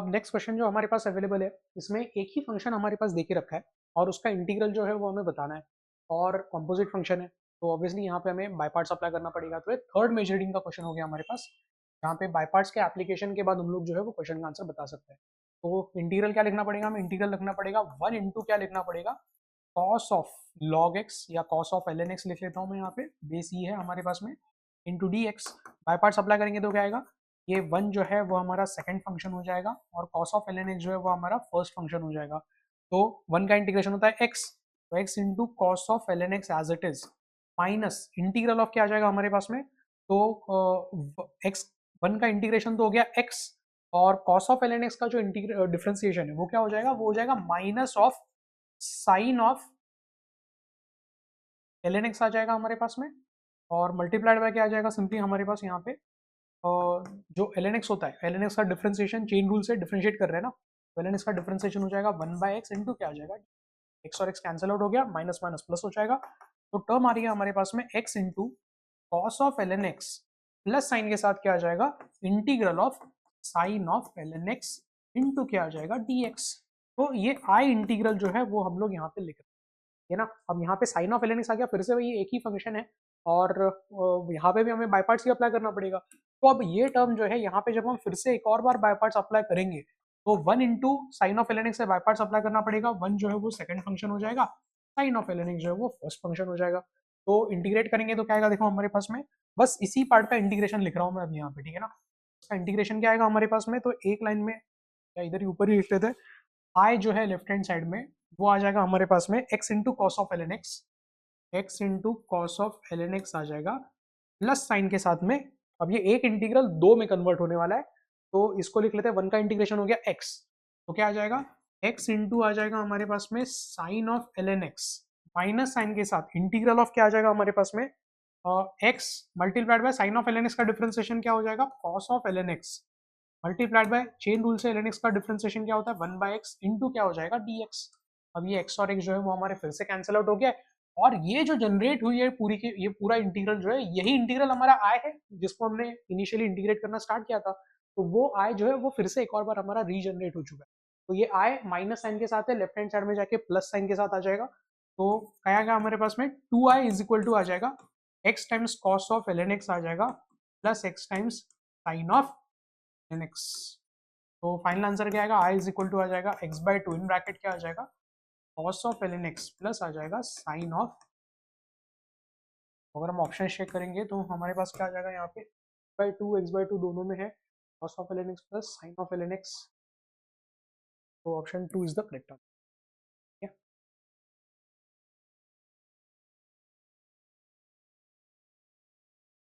अब next question जो हमारे पास अवेलेबल है, इसमें एक ही फंक्शन हमारे पास दे के रखा है और उसका इंटीग्रल जो है वो हमें बताना है, और कॉम्पोजिट फंक्शन है, तो ऑब्वियसली यहाँ पे हमें बाय पार्ट्स अप्लाई करना पड़ेगा। तो ये थर्ड मेजरिंग का क्वेश्चन हो गया हमारे पास, जहाँ पे बाय पार्ट्स के एप्लीकेशन के बाद हम लोग जो है वो क्वेश्चन का आंसर बता सकते हैं। तो इंटीग्रल क्या लिखना पड़ेगा, हमें इंटीग्रल लिखना पड़ेगा 1 इंटू क्या लिखना पड़ेगा, कॉस ऑफ लॉग एक्स या cos of l n x लिख लेता हूँ मैं यहाँ पे, बेस ई है हमारे पास में, into D x. By parts apply करेंगे तो क्या आएगा, ये 1 जो है वो हमारा सेकंड फंक्शन हो जाएगा और cos ऑफ ln x जो है वो हमारा फर्स्ट फंक्शन हो जाएगा। तो 1 का इंटीग्रेशन होता है x, तो x into cos of ln x as it is, minus integral of क्या आ जाएगा हमारे पास में, तो x 1 का इंटीग्रेशन तो हो गया x, और cos ऑफ ln x का जो डिफरेंशिएशन है वो क्या हो जाएगा, वो हो जाएगा minus of sine of ln x आ जाएगा हमारे पास में, और मल्टीप्लाइड बाय क्या आ जाएगा सिंपली हमारे पास यहाँ पे, जो ln x होता है, ln x का डिफरेंशिएशन चेन रूल से डिफरेंशिएट कर रहे हैं ना, तो ln x का डिफरेंशिएशन हो जाएगा 1 बाय एक्स इंटू क्या आ जाएगा, x और x कैंसिल आउट हो गया, माइनस माइनस प्लस हो जाएगा, तो टर्म आ रही है हमारे पास में x into cos of ln x plus sign के साथ क्या आ जाएगा, integral of sine of ln x into क्या आ जाएगा dx। तो ये आई इंटीग्रल जो है वो हम लोग यहाँ पे लिख रहे हैं, है ना। अब यहाँ पे साइन ऑफ ln x आ गया, फिर से वही एक ही फंक्शन है, और यहाँ पे भी हमें बाय पार्ट्स ही अप्लाई करना पड़ेगा। तो अब ये टर्म जो है यहाँ पे जब हम फिर से एक और बार बाय पार्ट्स अप्लाई करेंगे, तो 1 into sine of ln x से बाय पार्ट्स अप्लाई करना पड़ेगा, 1 जो है वो सेकंड फंक्शन हो जाएगा, साइन ऑफ ln x जो है वो फर्स्ट फंक्शन हो जाएगा। तो इंटीग्रेट करेंगे तो क्या आएगा, देखो हमारे पास में बस इसी पार्ट का इंटीग्रेशन लिख रहा हूँ मैं अब यहाँ पे, ठीक है ना। इसका इंटीग्रेशन क्या आएगा हमारे पास में, तो एक लाइन में या इधर ही ऊपर ही लिख लेते हैं, आई जो है लेफ्ट हैंड साइड में वो आ जाएगा हमारे पास में x into cos of ln x, x into cos of ln x आ जाएगा प्लस साइन के साथ में। अब ये एक इंटीग्रल दो में कन्वर्ट होने वाला है, तो इसको लिख लेते हैं, 1 का इंटीग्रेशन हो गया x, तो क्या आ जाएगा, x इंटू आ जाएगा हमारे पास में sine of ln x, minus sine के साथ इंटीग्रल ऑफ क्या आ जाएगा हमारे पास में, x multiplied by sine of ln x का डिफरेंशिएशन क्या हो जाएगा, cos of ln x multiplied by chain rule से ln x का डिफरेंशिएशन क्या होता है, 1 बाय x इंटू क्या हो जाएगा dx। अब ये x और x जो है वो हमारे फिर से कैंसिल आउट हो गया है, और ये जो जनरेट हुई है पूरी की ये पूरा इंटीग्रल जो है, यही इंटीग्रल हमारा आय है जिसको हमने इनिशियली इंटीग्रेट करना स्टार्ट किया था, तो वो आय जो है वो फिर से एक और बार हमारा रीजनरेट हो चुका है। तो ये आय माइनस साइन के साथ है, लेफ्ट हैंड साइड में जाके प्लस साइन के साथ आ जाएगा, तो क्या गया हमारे पास में 2i इज इक्वल टू आ जाएगा x times cos of ln x आ जाएगा plus x times sine of ln x। तो फाइनल आंसर क्या आएगा, i इज इक्वल टू आ जाएगा x by two, in bracket क्या आ जाएगा, cos of ln x plus आ जाएगा साइन ऑफ, अगर हम ऑप्शन चेक करेंगे तो हमारे पास क्या आ जाएगा यहाँ पे, by two x by two दोनों में है, cos of ln x plus sign of ln x, तो option 2 is the correct answer.